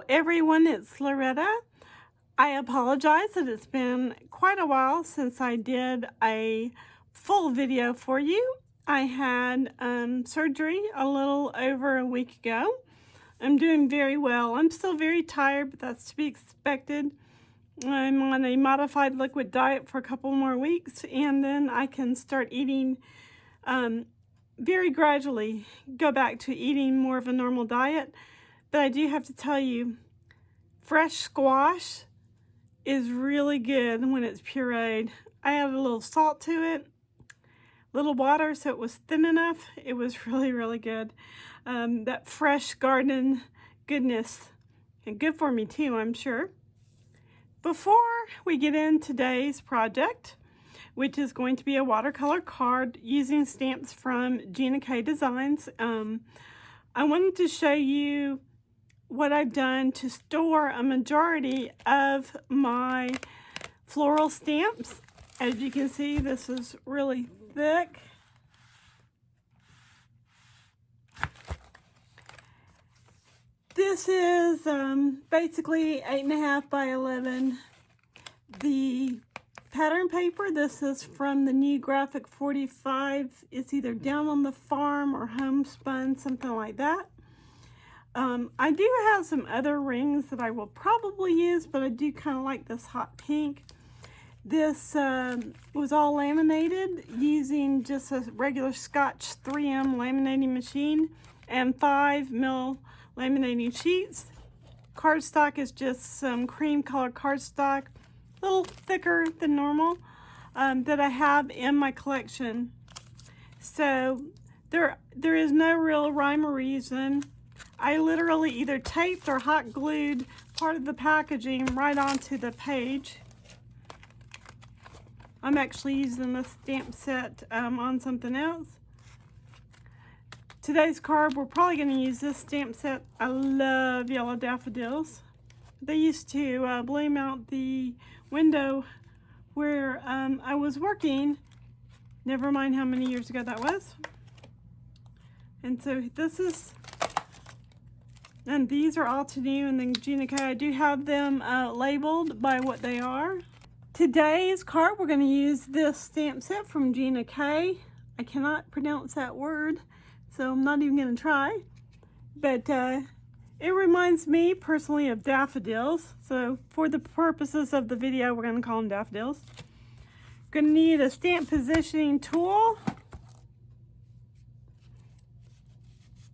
everyone, it's Loretta. I apologize that it's been quite a while since I did a full video for you. I had surgery a little over a week ago. I'm doing very well. I'm still very tired, but that's to be expected. I'm on a modified liquid diet for a couple more weeks, and then I can start eating very gradually, go back to eating more of a normal diet. But I do have to tell you, fresh squash is really good when it's pureed. I added a little salt to it, little water so it was thin enough. It was really, really good. That fresh garden goodness, and good for me too, I'm sure. Before we get in today's project, which is going to be a watercolor card using stamps from Gina K Designs, I wanted to show you what I've done to store a majority of my floral stamps. As you can see, this is really thick. This is basically 8.5 by 11. The pattern paper, this is from the new Graphic 45. It's either Down on the Farm or Homespun, something like that. I do have some other rings that I will probably use, but I do kind of like this hot pink. This was all laminated using just a regular Scotch 3M laminating machine and 5mm laminating sheets. Cardstock is just some cream color cardstock, a little thicker than normal, that I have in my collection. So there is no real rhyme or reason. I literally either taped or hot glued part of the packaging right onto the page. I'm actually using the stamp set on something else. Today's card, we're probably going to use this stamp set. I love yellow daffodils. They used to bloom out the window where I was working. Never mind how many years ago that was. And so this is, and these are all to new, and then Gina K, I do have them labeled by what they are. Today's card, we're going to use this stamp set from Gina K. I cannot pronounce that word, so I'm not even going to try. But it reminds me personally of daffodils. So for the purposes of the video, we're going to call them daffodils. Going to need a stamp positioning tool,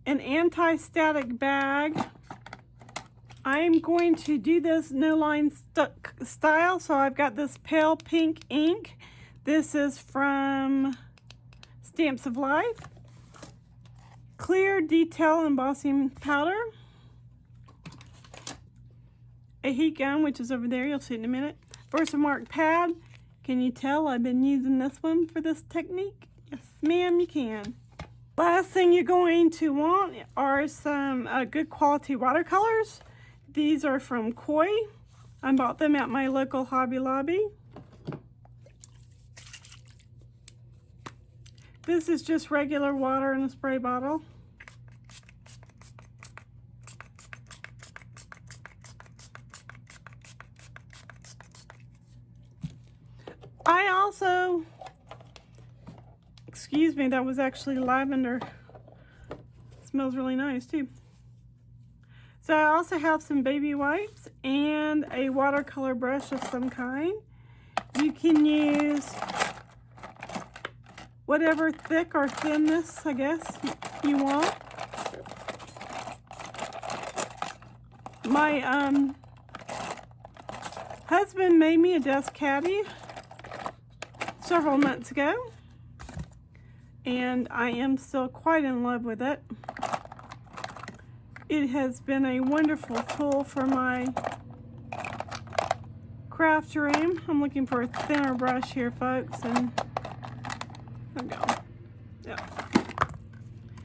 an anti-static bag. I'm going to do this no-line style, so I've got this pale pink ink. This is from Stamps of Life. Clear detail embossing powder. A heat gun, which is over there, you'll see it in a minute. Versamark pad. Can you tell I've been using this one for this technique? Yes, ma'am, you can. Last thing you're going to want are some good quality watercolors. These are from Koi. I bought them at my local Hobby Lobby. This is just regular water in a spray bottle. I also, excuse me, that was actually lavender. It smells really nice too. So I also have some baby wipes and a watercolor brush of some kind. You can use whatever thick or thinness, I guess, you want. My husband made me a desk caddy several months ago, and I am still quite in love with it. It has been a wonderful tool for my craft room. I'm looking for a thinner brush here, folks, and there we go. Yeah.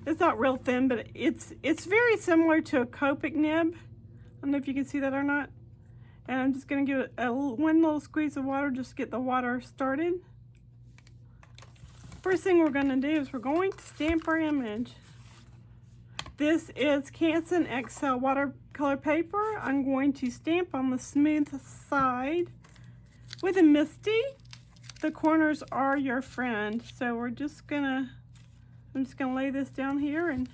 It's not real thin, but it's very similar to a Copic nib. I don't know if you can see that or not. And I'm just going to give it one little squeeze of water just to get the water started. First thing we're going to do is we're going to stamp our image. This is Canson XL watercolor paper. I'm going to stamp on the smooth side with a Misty. The corners are your friend. So I'm just gonna lay this down here, and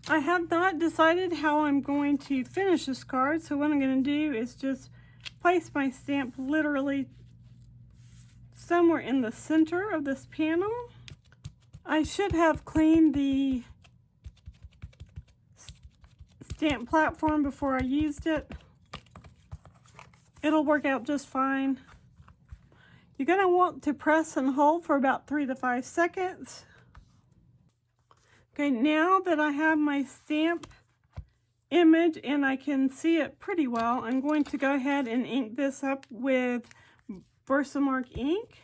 I have not decided how I'm going to finish this card. So what I'm gonna do is just place my stamp literally somewhere in the center of this panel. I should have cleaned the stamp platform before I used it. It'll work out just fine. You're going to want to press and hold for about 3 to 5 seconds. Okay, now that I have my stamp image and I can see it pretty well, I'm going to go ahead and ink this up with Versamark ink.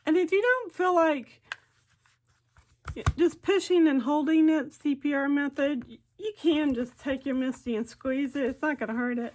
And if you don't feel like just pushing and holding it, CPR method, you can just take your Misty and squeeze it. It's not going to hurt it.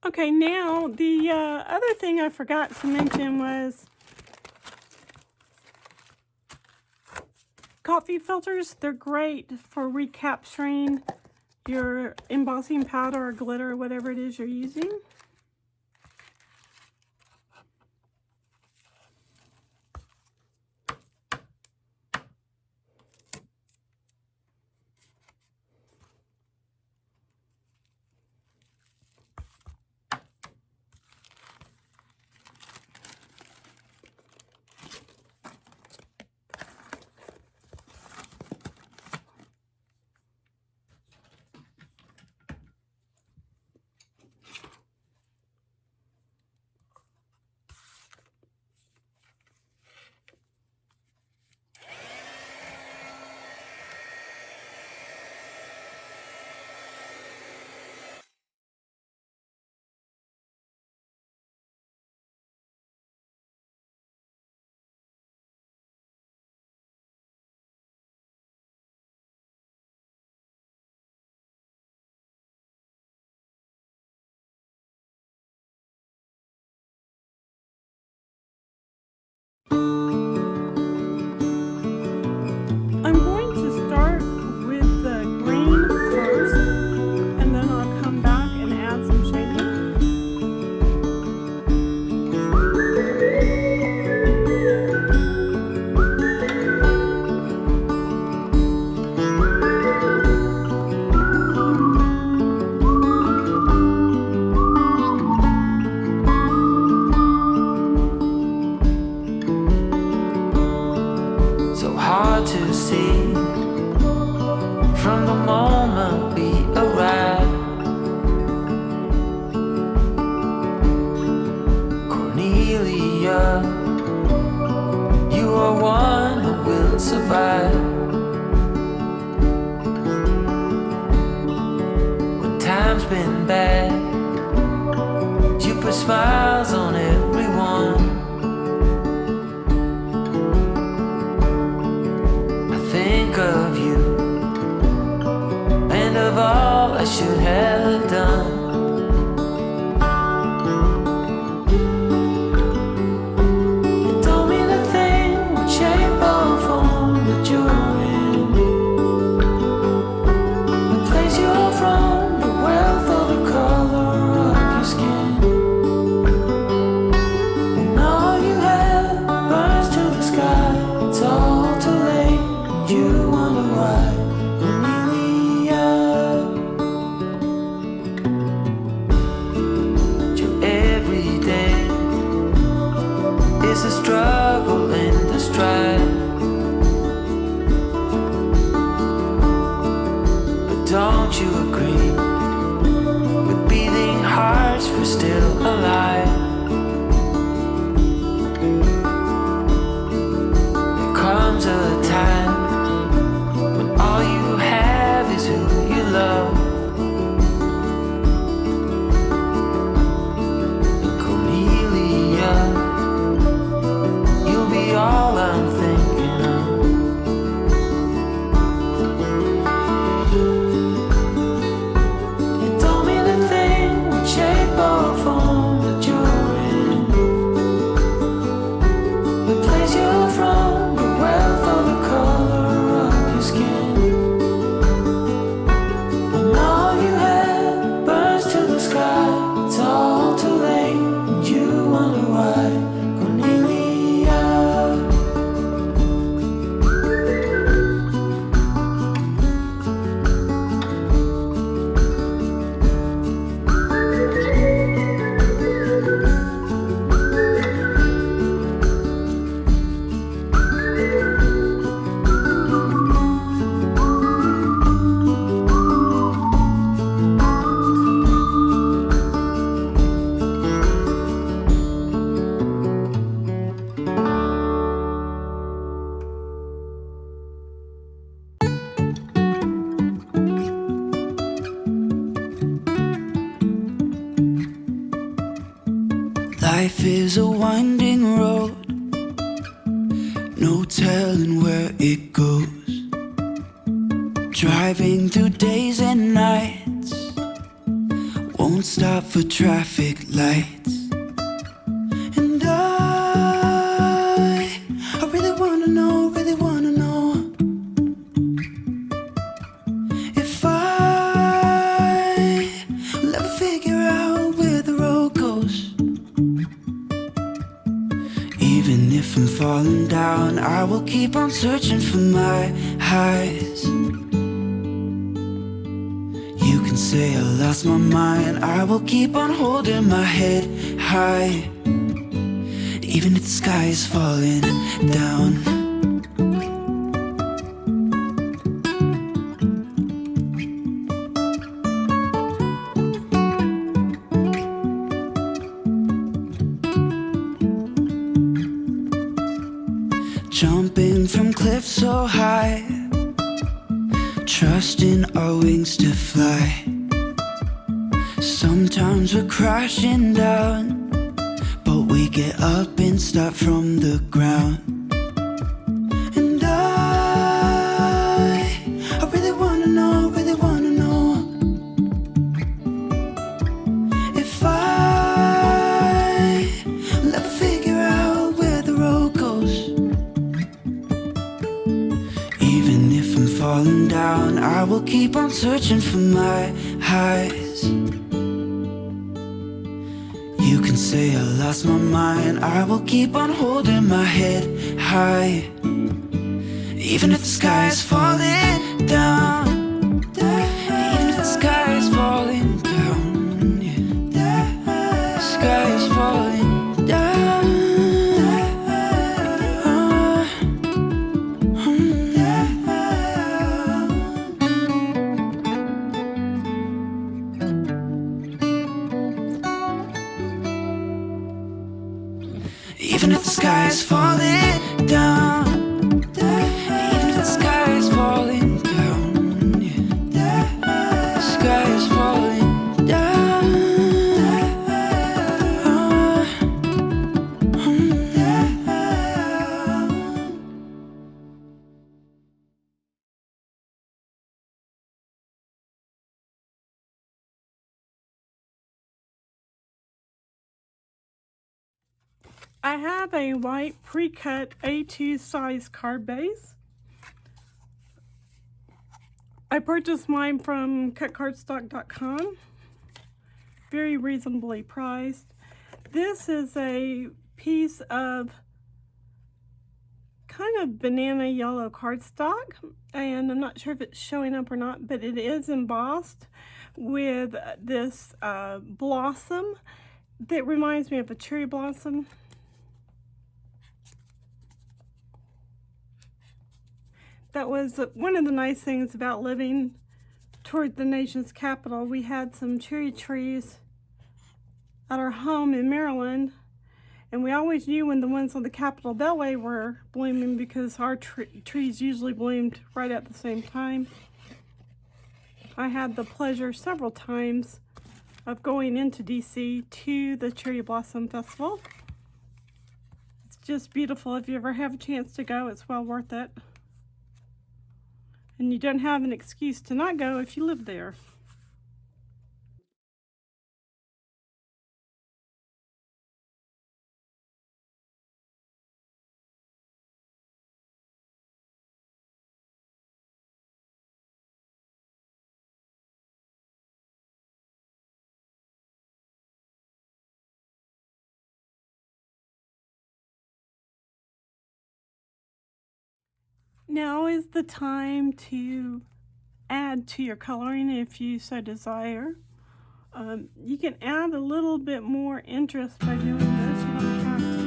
Okay, now the other thing I forgot to mention was coffee filters. They're great for recapturing your embossing powder or glitter or whatever it is you're using. I'm going to start with the green first, and then I'll come back and add some shading. So hard to see from the moment we arrive. Cornelia, you are one who will survive. When time's been bad, you put smiles on everyone. Think of you and of all I should have done. You told me the thing would shape or form that you're in, the place you're from, the struggle and the strife. But don't you agree? With beating hearts, we're still alive. There comes a time when all you have is who you love. All I'm thinking of. You told me the thing would shape or form that you're in. The place you're from, the wealth of the color of your skin. And all you have burns to the sky. It's all too late, and you wonder why. Life is a winding road, no telling where it goes. Driving through days and nights, won't stop for traffic lights. And I really wanna know, if I will ever figure out where the road goes. Even if I'm falling down, I will keep on searching for my highs. You can say I lost my mind, I will keep on holding my head high. Even if the sky is falling down. Jumping from cliffs so high, trusting our wings to fly. Sometimes we're crashing down, but we get up and start from the ground. And I really wanna know, if I will ever figure out where the road goes. Even if I'm falling down, I will keep on searching for my highs. You can say I lost my mind, I will keep on holding my head high. Even if the sky is falling down, even if the sky is falling down, yeah. The sky is falling down. Even if the sky is falling down, even if the sky is falling down, yeah. The sky is falling down. I have a white pre-cut A2 size card base. I purchased mine from cutcardstock.com. Very reasonably priced. This is a piece of kind of banana yellow cardstock, and I'm not sure if it's showing up or not, but it is embossed with this blossom that reminds me of a cherry blossom. That was one of the nice things about living toward the nation's capital. We had some cherry trees at our home in Maryland, and we always knew when the ones on the Capitol Beltway were blooming because our trees usually bloomed right at the same time. I had the pleasure several times of going into DC to the Cherry Blossom Festival. It's just beautiful. If you ever have a chance to go, it's well worth it. And you don't have an excuse to not go if you live there. Now is the time to add to your coloring if you so desire. You can add a little bit more interest by doing this. You don't have to.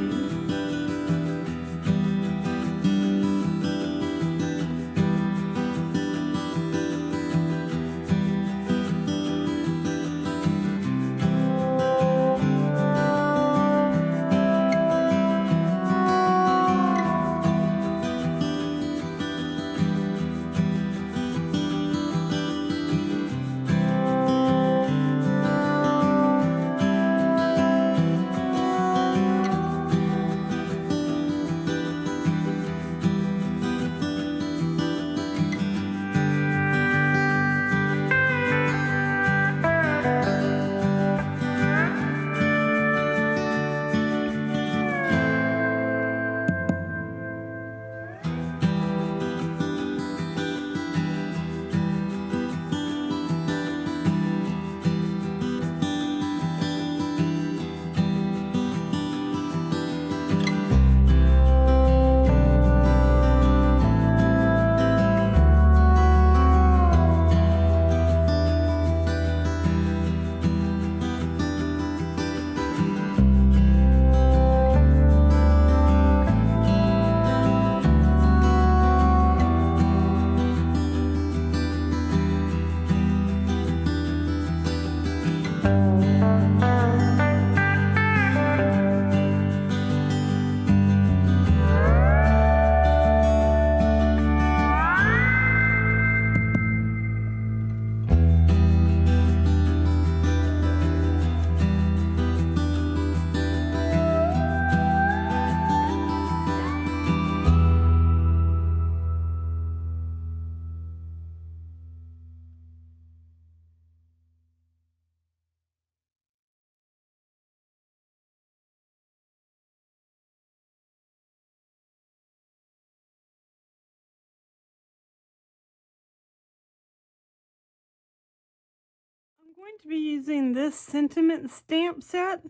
I'm going to be using this sentiment stamp set.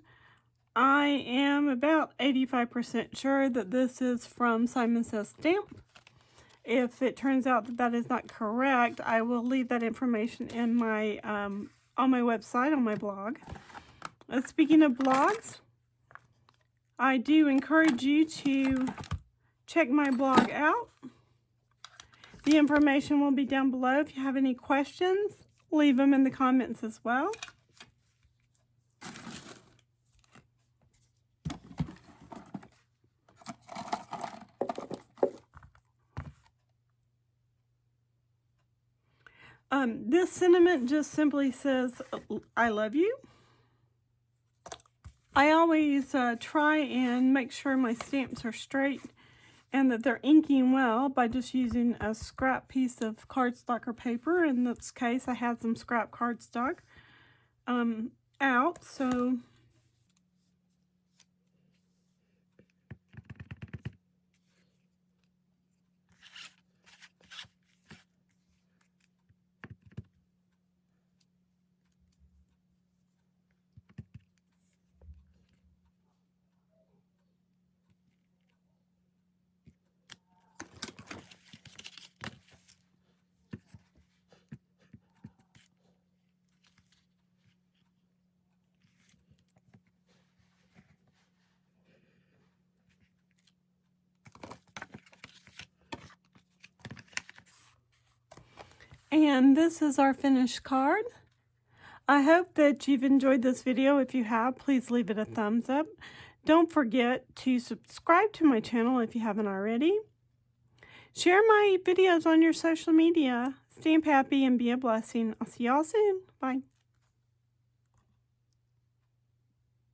I am about 85% sure that this is from Simon Says Stamp. If it turns out that that is not correct, I will leave that information in my on my website, on my blog. Speaking of blogs, I do encourage you to check my blog out. The information will be down below. If you have any questions, leave them in the comments as well. This sentiment just simply says, I love you. I always try and make sure my stamps are straight and that they're inking well by just using a scrap piece of cardstock or paper. In this case, I had some scrap cardstock out, so And this is our finished card. I hope that you've enjoyed this video. If you have, please leave it a thumbs up. Don't forget to subscribe to my channel if you haven't already. Share my videos on your social media. Stamp happy and be a blessing. I'll see y'all soon. Bye.